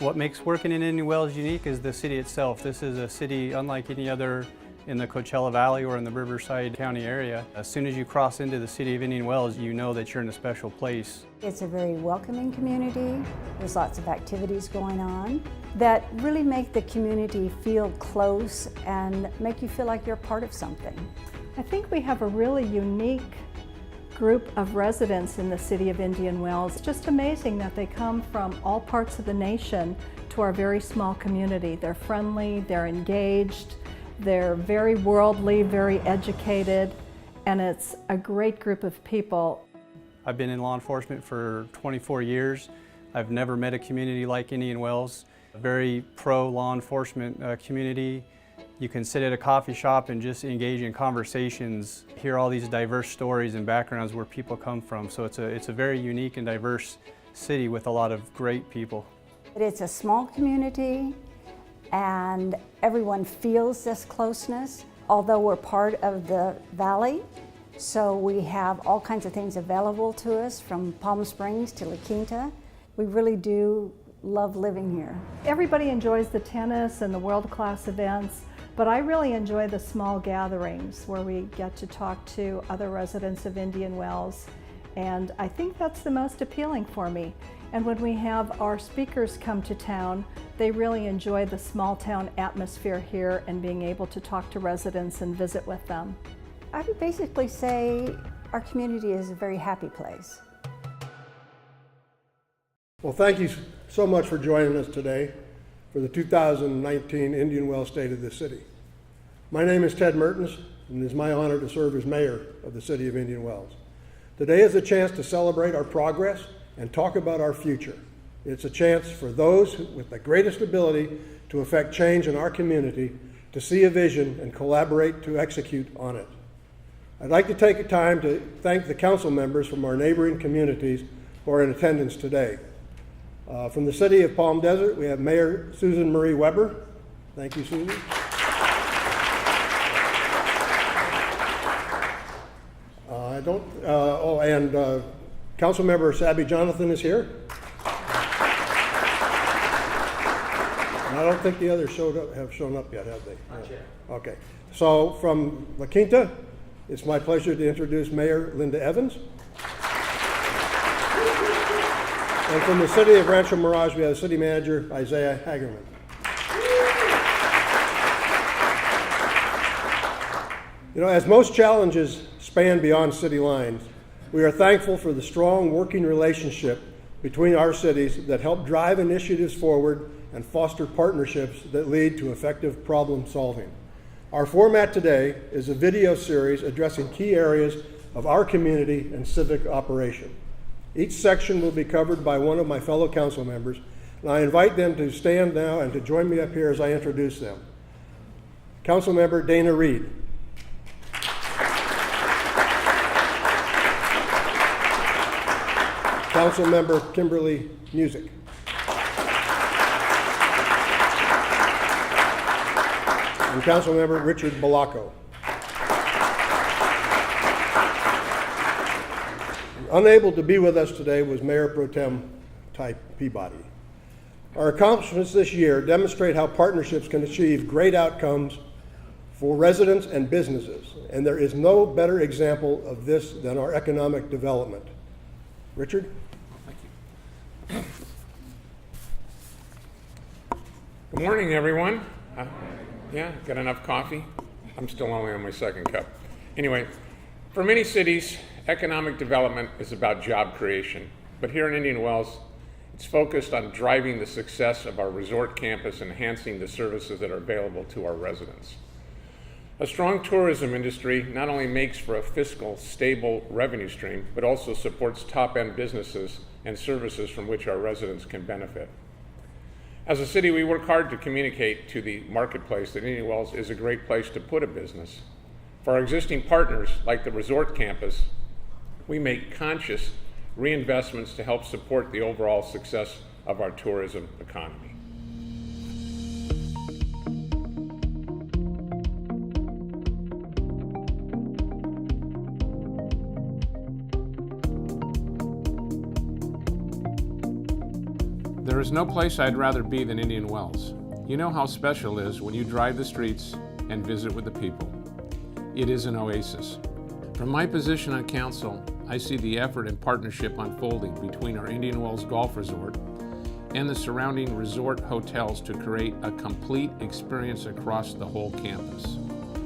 What makes working in Indian Wells unique is the city itself. This is a city unlike any other in the Coachella Valley or in the Riverside County area. As soon as you cross into the city of Indian Wells, you know that you're in a special place. It's a very welcoming community. There's lots of activities going on that really make the community feel close and make you feel like you're part of something. I think we have a really unique group of residents in the city of Indian Wells. It's just amazing that they come from all parts of the nation to our very small community. They're friendly, they're engaged, they're very worldly, very educated, and it's a great group of people. I've been in law enforcement for 24 years. I've never met a community like Indian Wells. A very pro-law enforcement community. You can sit at a coffee shop and just engage in conversations, hear all these diverse stories and backgrounds where people come from. So it's a very unique and diverse city with a lot of great people. It's a small community and everyone feels this closeness, although we're part of the valley. So we have all kinds of things available to us from Palm Springs to La Quinta. We really do love living here. Everybody enjoys the tennis and the world-class events, but I really enjoy the small gatherings where we get to talk to other residents of Indian Wells, and I think that's the most appealing for me. And when we have our speakers come to town, they really enjoy the small town atmosphere here and being able to talk to residents and visit with them. I would basically say our community is a very happy place. Well, thank you so much for joining us today for the 2019 Indian Wells State of the City. My name is Ted Mertens, and it is my honor to serve as mayor of the city of Indian Wells. Today is a chance to celebrate our progress and talk about our future. It's a chance for those with the greatest ability to affect change in our community to see a vision and collaborate to execute on it. I'd like to take a time to thank the council members from our neighboring communities who are in attendance today. From the city of Palm Desert, we have Mayor Susan Marie Weber. Thank you, Susan. Council member Sabby Jonathan is here. And I don't think the others have shown up yet, have they? Not yet. Okay. So from La Quinta, it's my pleasure to introduce Mayor Linda Evans. And from the city of Rancho Mirage, we have city manager Isaiah Hagerman. You know, as most challenges span beyond city lines, we are thankful for the strong working relationship between our cities that help drive initiatives forward and foster partnerships that lead to effective problem solving. Our format today is a video series addressing key areas of our community and civic operation. Each section will be covered by one of my fellow council members, and I invite them to stand now and to join me up here as I introduce them. Council member Dana Reed. Council member Kimberly Music. And Council member Richard Balaco. Unable to be with us today was Mayor Pro Tem Ty Peabody. Our accomplishments this year demonstrate how partnerships can achieve great outcomes for residents and businesses, and there is no better example of this than our economic development. Richard? Thank you. Good morning, everyone. Yeah, got enough coffee? I'm still only on my second cup. Anyway, for many cities, economic development is about job creation, but here in Indian Wells, it's focused on driving the success of our resort campus and enhancing the services that are available to our residents. A strong tourism industry not only makes for a fiscal, stable revenue stream, but also supports top-end businesses and services from which our residents can benefit. As a city, we work hard to communicate to the marketplace that Indian Wells is a great place to put a business. For our existing partners, like the resort campus, we make conscious reinvestments to help support the overall success of our tourism economy. There is no place I'd rather be than Indian Wells. You know how special it is when you drive the streets and visit with the people. It is an oasis. From my position on council, I see the effort and partnership unfolding between our Indian Wells Golf Resort and the surrounding resort hotels to create a complete experience across the whole campus.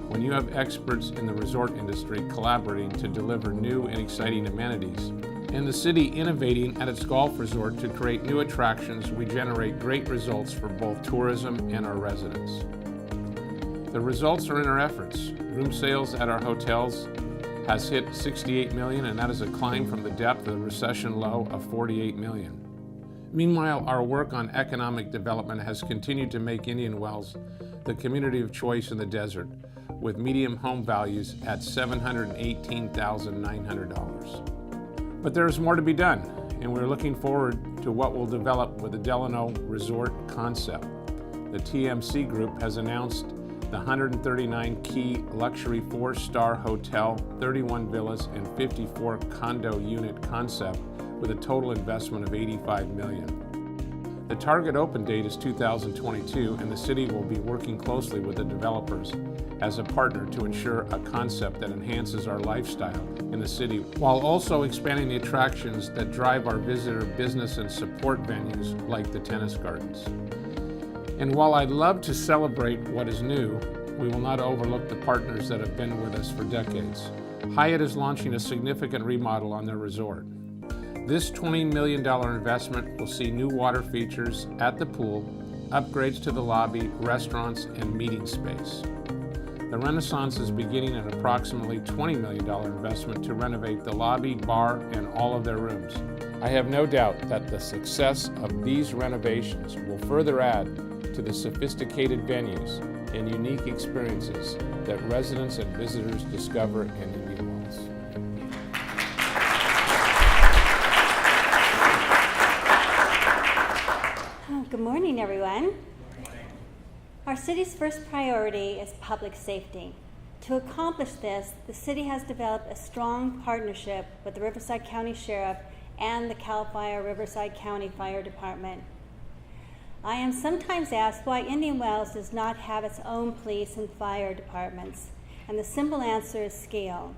When you have experts in the resort industry collaborating to deliver new and exciting amenities, and the city innovating at its golf resort to create new attractions, we generate great results for both tourism and our residents. The results are in our efforts. Room sales at our hotels has hit 68 million, and that is a climb from the depth of the recession low of 48 million. Meanwhile, our work on economic development has continued to make Indian Wells the community of choice in the desert, with median home values at $718,900. But there is more to be done, and we're looking forward to what will develop with the Delano Resort concept. The TMC Group has announced the 139-key luxury 4-star hotel, 31 villas, and 54 condo unit concept with a total investment of $85 million. The target open date is 2022, and the city will be working closely with the developers as a partner to ensure a concept that enhances our lifestyle in the city, while also expanding the attractions that drive our visitor business and support venues like the tennis gardens. And while I'd love to celebrate what is new, we will not overlook the partners that have been with us for decades. Hyatt is launching a significant remodel on their resort. This $20 million investment will see new water features at the pool, upgrades to the lobby, restaurants, and meeting space. The Renaissance is beginning an approximately $20 million investment to renovate the lobby, bar, and all of their rooms. I have no doubt that the success of these renovations will further add to the sophisticated venues and unique experiences that residents and visitors discover in Indian Wells. Good morning, everyone. Our city's first priority is public safety. To accomplish this, the city has developed a strong partnership with the Riverside County Sheriff and the CAL FIRE Riverside County Fire Department. I am sometimes asked why Indian Wells does not have its own police and fire departments, and the simple answer is scale.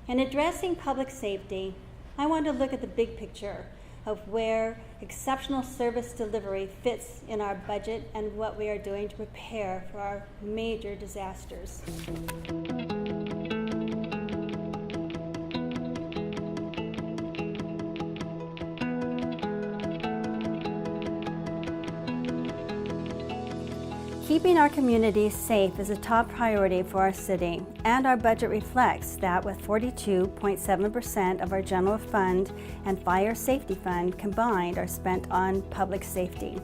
In addressing public safety, I want to look at the big picture of where exceptional service delivery fits in our budget and what we are doing to prepare for our major disasters. Keeping our communities safe is a top priority for our city, and our budget reflects that with 42.7% of our general fund and fire safety fund combined are spent on public safety.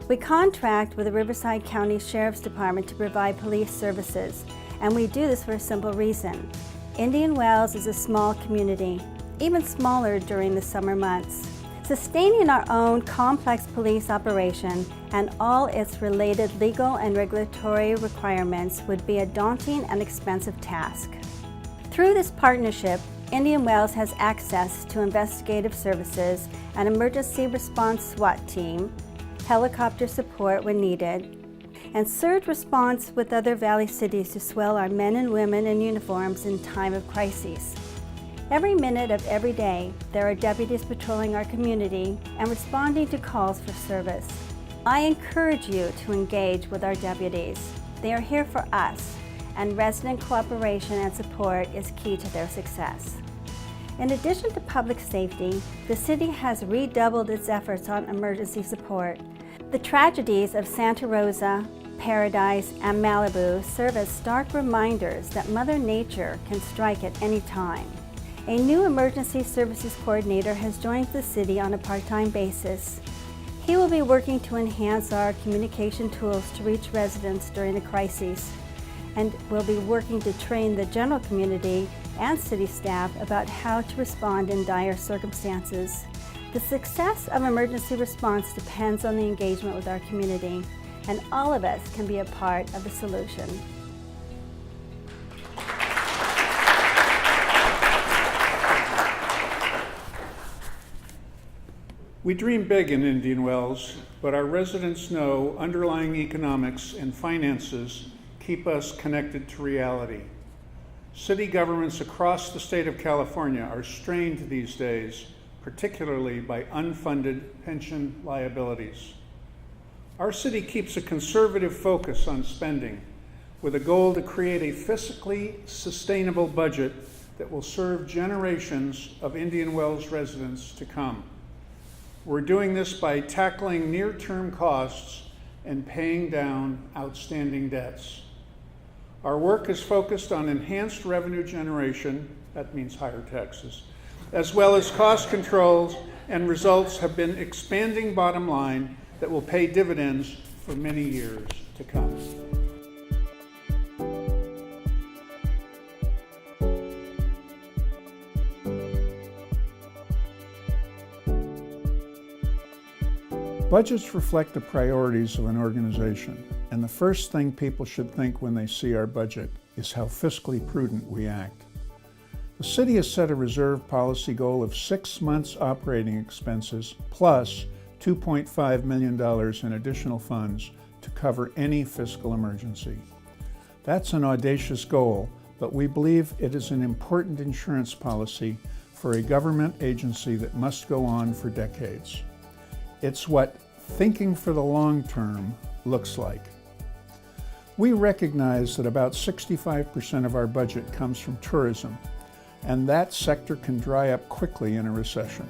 We contract with the Riverside County Sheriff's Department to provide police services, and we do this for a simple reason. Indian Wells is a small community, even smaller during the summer months. Sustaining our own complex police operation and all its related legal and regulatory requirements would be a daunting and expensive task. Through this partnership, Indian Wells has access to investigative services, an emergency response SWAT team, helicopter support when needed, and surge response with other Valley cities to swell our men and women in uniforms in time of crises. Every minute of every day, there are deputies patrolling our community and responding to calls for service. I encourage you to engage with our deputies. They are here for us, and resident cooperation and support is key to their success. In addition to public safety, the city has redoubled its efforts on emergency support. The tragedies of Santa Rosa, Paradise, and Malibu serve as stark reminders that Mother Nature can strike at any time. A new emergency services coordinator has joined the city on a part-time basis. He will be working to enhance our communication tools to reach residents during the crises, and will be working to train the general community and city staff about how to respond in dire circumstances. The success of emergency response depends on the engagement with our community, and all of us can be a part of the solution. We dream big in Indian Wells, but our residents know underlying economics and finances keep us connected to reality. City governments across the state of California are strained these days, particularly by unfunded pension liabilities. Our city keeps a conservative focus on spending, with a goal to create a fiscally sustainable budget that will serve generations of Indian Wells residents to come. We're doing this by tackling near-term costs and paying down outstanding debts. Our work is focused on enhanced revenue generation, that means higher taxes, as well as cost controls, and results have been expanding bottom line that will pay dividends for many years to come. Budgets reflect the priorities of an organization, and the first thing people should think when they see our budget is how fiscally prudent we act. The city has set a reserve policy goal of 6 months operating expenses plus $2.5 million in additional funds to cover any fiscal emergency. That's an audacious goal, but we believe it is an important insurance policy for a government agency that must go on for decades. It's what thinking for the long term looks like. We recognize that about 65% of our budget comes from tourism, and that sector can dry up quickly in a recession.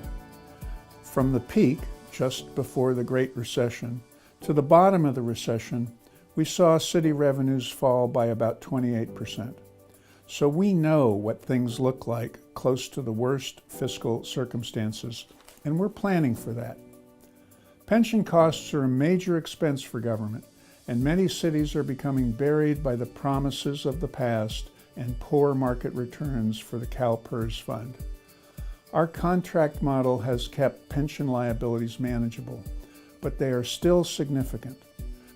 From the peak, just before the Great Recession, to the bottom of the recession, we saw city revenues fall by about 28%. So we know what things look like close to the worst fiscal circumstances, and we're planning for that. Pension costs are a major expense for government, and many cities are becoming buried by the promises of the past and poor market returns for the CalPERS fund. Our contract model has kept pension liabilities manageable, but they are still significant.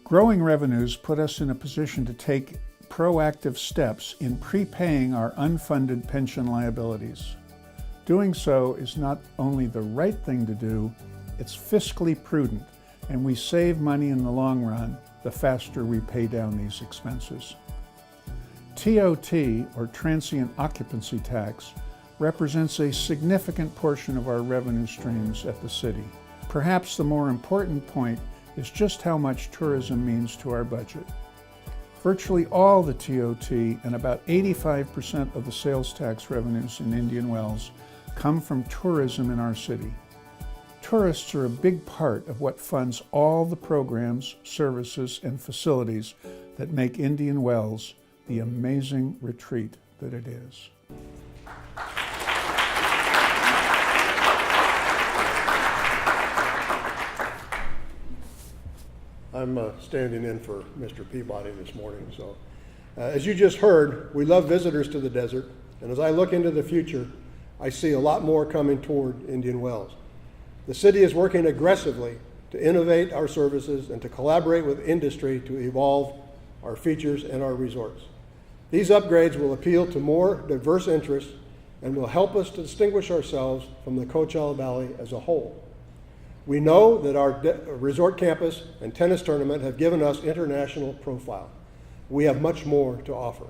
Growing revenues put us in a position to take proactive steps in prepaying our unfunded pension liabilities. Doing so is not only the right thing to do, it's fiscally prudent, and we save money in the long run the faster we pay down these expenses. TOT, or Transient Occupancy Tax, represents a significant portion of our revenue streams at the city. Perhaps the more important point is just how much tourism means to our budget. Virtually all the TOT and about 85% of the sales tax revenues in Indian Wells come from tourism in our city. Tourists are a big part of what funds all the programs, services, and facilities that make Indian Wells the amazing retreat that it is. I'm standing in for Mr. Peabody this morning. So, as you just heard, we love visitors to the desert, and as I look into the future, I see a lot more coming toward Indian Wells. The city is working aggressively to innovate our services and to collaborate with industry to evolve our features and our resorts. These upgrades will appeal to more diverse interests and will help us to distinguish ourselves from the Coachella Valley as a whole. We know that our resort campus and tennis tournament have given us international profile. We have much more to offer.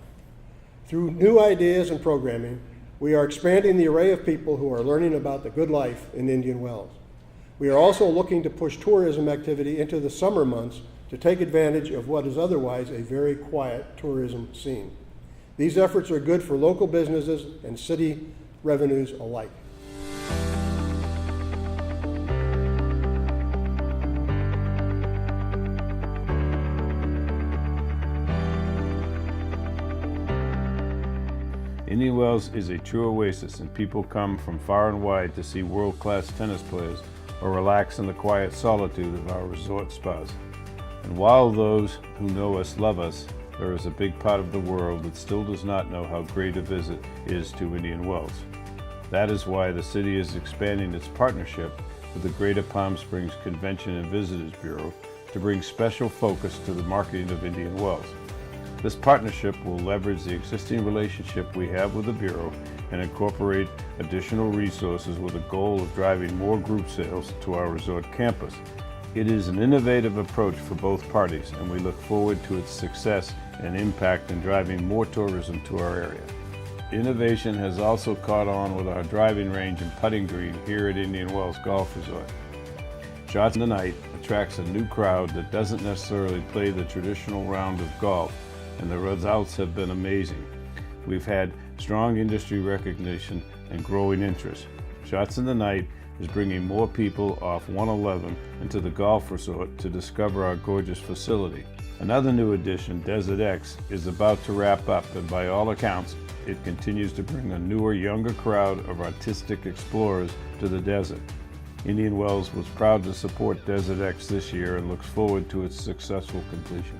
Through new ideas and programming, we are expanding the array of people who are learning about the good life in Indian Wells. We are also looking to push tourism activity into the summer months to take advantage of what is otherwise a very quiet tourism scene. These efforts are good for local businesses and city revenues alike. Indian Wells is a true oasis, and people come from far and wide to see world-class tennis players or relax in the quiet solitude of our resort spas. And while those who know us love us, there is a big part of the world that still does not know how great a visit is to Indian Wells. That is why the city is expanding its partnership with the Greater Palm Springs Convention and Visitors Bureau to bring special focus to the marketing of Indian Wells. This partnership will leverage the existing relationship we have with the Bureau and incorporate additional resources with a goal of driving more group sales to our resort campus. It is an innovative approach for both parties, and we look forward to its success and impact in driving more tourism to our area. Innovation has also caught on with our driving range and putting green here at Indian Wells Golf Resort. Shots in the Night attracts a new crowd that doesn't necessarily play the traditional round of golf, and the results have been amazing. We've had strong industry recognition and growing interest. Shots in the Night is bringing more people off 111 into the golf resort to discover our gorgeous facility. Another new addition, Desert X, is about to wrap up, and by all accounts, it continues to bring a newer, younger crowd of artistic explorers to the desert. Indian Wells was proud to support Desert X this year and looks forward to its successful completion.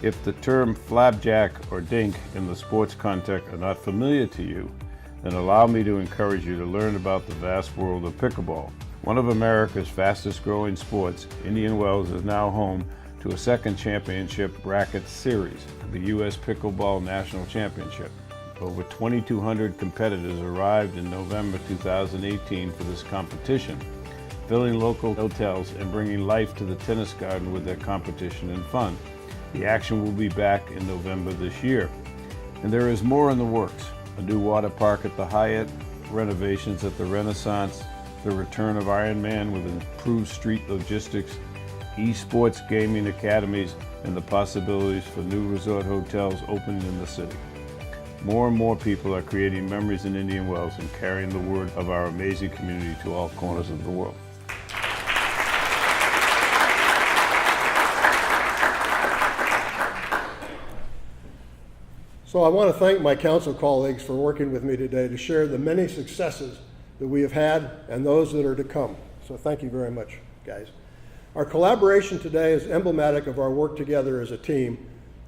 If the term flapjack or dink in the sports context are not familiar to you, then allow me to encourage you to learn about the vast world of pickleball. One of America's fastest growing sports, Indian Wells is now home to a second championship bracket series, the U.S. Pickleball National Championship. Over 2,200 competitors arrived in November 2018 for this competition, filling local hotels and bringing life to the tennis garden with their competition and fun. The action will be back in November this year. And there is more in the works. A new water park at the Hyatt, renovations at the Renaissance, the return of Ironman with improved street logistics, esports gaming academies, and the possibilities for new resort hotels opening in the city. More and more people are creating memories in Indian Wells and carrying the word of our amazing community to all corners of the world. So I want to thank my council colleagues for working with me today to share the many successes that we have had and those that are to come. So thank you very much, guys. Our collaboration today is emblematic of our work together as a team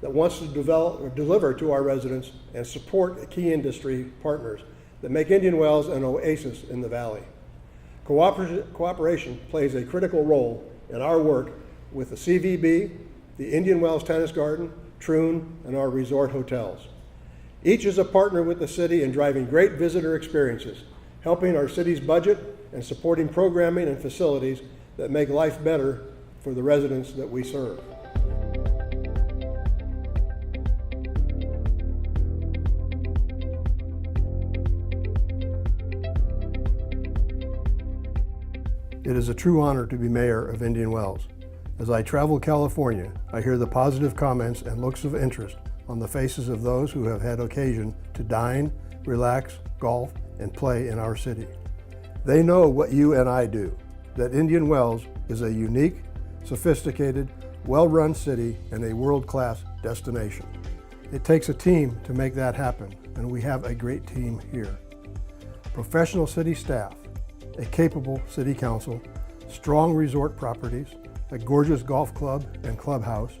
that wants to develop or deliver to our residents and support key industry partners that make Indian Wells an oasis in the valley. Cooperation plays a critical role in our work with the CVB, the Indian Wells Tennis Garden, Troon, and our resort hotels. Each is a partner with the city in driving great visitor experiences, helping our city's budget and supporting programming and facilities that make life better for the residents that we serve. It is a true honor to be mayor of Indian Wells. As I travel California, I hear the positive comments and looks of interest on the faces of those who have had occasion to dine, relax, golf, and play in our city. They know what you and I do, that Indian Wells is a unique, sophisticated, well-run city and a world-class destination. It takes a team to make that happen, and we have a great team here. Professional city staff, a capable city council, strong resort properties, a gorgeous golf club and clubhouse,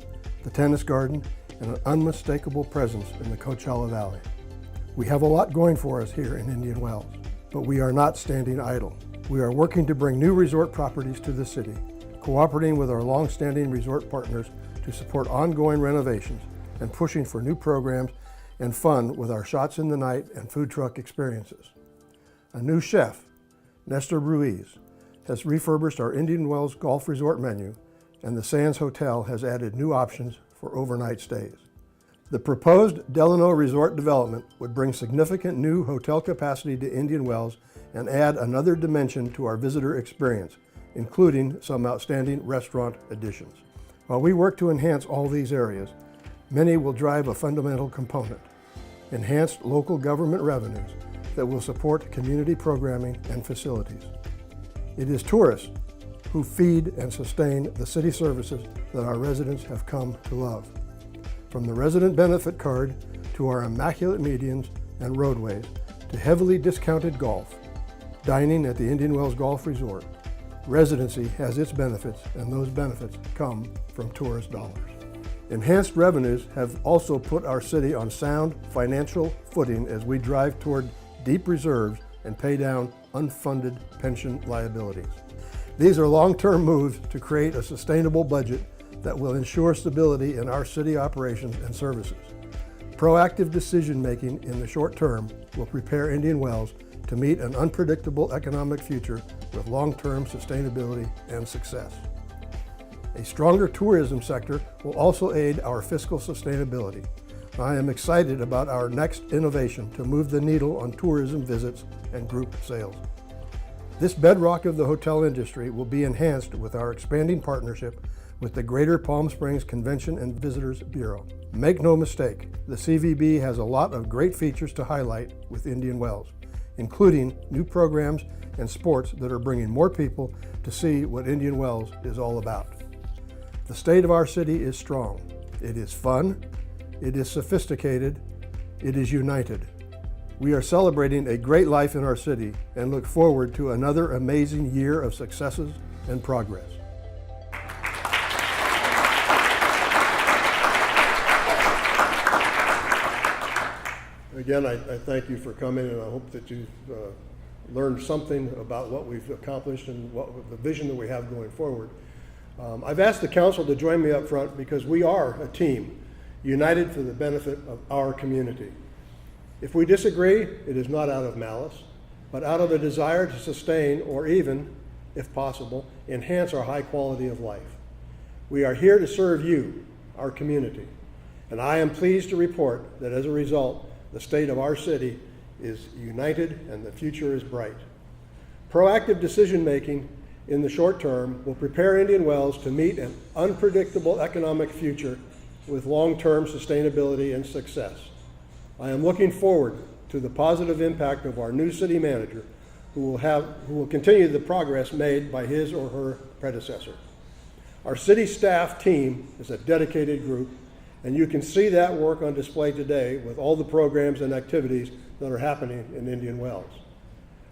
the tennis garden, and an unmistakable presence in the Coachella Valley. We have a lot going for us here in Indian Wells, but we are not standing idle. We are working to bring new resort properties to the city, cooperating with our long-standing resort partners to support ongoing renovations and pushing for new programs and fun with our Shots in the Night and food truck experiences. A new chef, Nestor Ruiz, has refurbished our Indian Wells Golf Resort menu, and the Sands Hotel has added new options for overnight stays. The proposed Delano Resort development would bring significant new hotel capacity to Indian Wells and add another dimension to our visitor experience, including some outstanding restaurant additions. While we work to enhance all these areas, many will drive a fundamental component: enhanced local government revenues that will support community programming and facilities. It is tourists who feed and sustain the city services that our residents have come to love. From the resident benefit card to our immaculate medians and roadways to heavily discounted golf, dining at the Indian Wells Golf Resort, residency has its benefits, and those benefits come from tourist dollars. Enhanced revenues have also put our city on sound financial footing as we drive toward deep reserves and pay down unfunded pension liabilities. These are long-term moves to create a sustainable budget that will ensure stability in our city operations and services. Proactive decision-making in the short term will prepare Indian Wells to meet an unpredictable economic future with long-term sustainability and success. A stronger tourism sector will also aid our fiscal sustainability. I am excited about our next innovation to move the needle on tourism visits and group sales. This bedrock of the hotel industry will be enhanced with our expanding partnership with the Greater Palm Springs Convention and Visitors Bureau. Make no mistake, the CVB has a lot of great features to highlight with Indian Wells, including new programs and sports that are bringing more people to see what Indian Wells is all about. The state of our city is strong. It is fun, it is sophisticated, it is united. We are celebrating a great life in our city and look forward to another amazing year of successes and progress. Again, I thank you for coming, and I hope that you've learned something about what we've accomplished and the vision that we have going forward. I've asked the council to join me up front because we are a team, united for the benefit of our community. If we disagree, it is not out of malice, but out of a desire to sustain or even, if possible, enhance our high quality of life. We are here to serve you, our community, and I am pleased to report that as a result, the state of our city is united and the future is bright. Proactive decision-making in the short term will prepare Indian Wells to meet an unpredictable economic future with long-term sustainability and success. I am looking forward to the positive impact of our new city manager, who will continue the progress made by his or her predecessor. Our city staff team is a dedicated group, and you can see that work on display today with all the programs and activities that are happening in Indian Wells.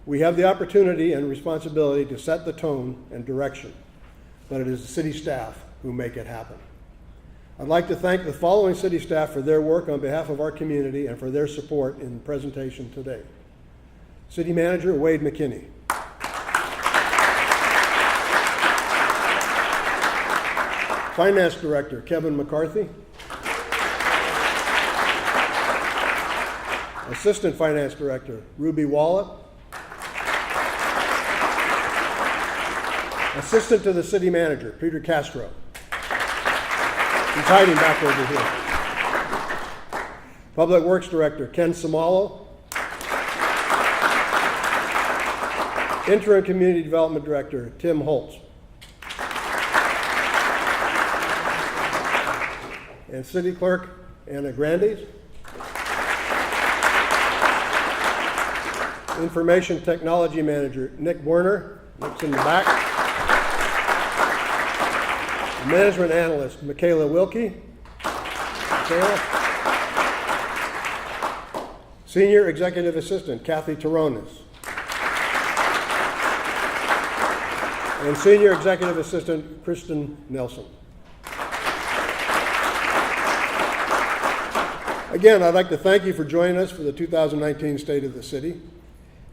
We have the opportunity and responsibility to set the tone and direction, but it is the city staff who make it happen. I'd like to thank the following city staff for their work on behalf of our community and for their support in the presentation today. City Manager Wade McKinney. Finance Director Kevin McCarthy. Assistant Finance Director Ruby Wallet. Assistant to the City Manager Peter Castro. He's hiding back over here. Public Works Director Ken Samalo. Interim Community Development Director Tim Holtz. And City Clerk Anna Grandes. Information Technology Manager Nick Werner. Nick's in the back. Management Analyst Michaela Wilkie. Michaela. Senior Executive Assistant Kathy Taronis. And Senior Executive Assistant Kristen Nelson. Again, I'd like to thank you for joining us for the 2019 State of the City.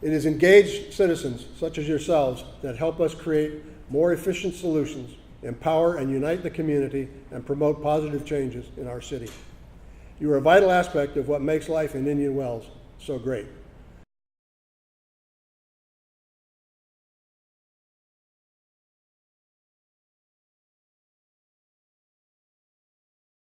It is engaged citizens such as yourselves that help us create more efficient solutions, empower and unite the community, and promote positive changes in our city. You are a vital aspect of what makes life in Indian Wells so great.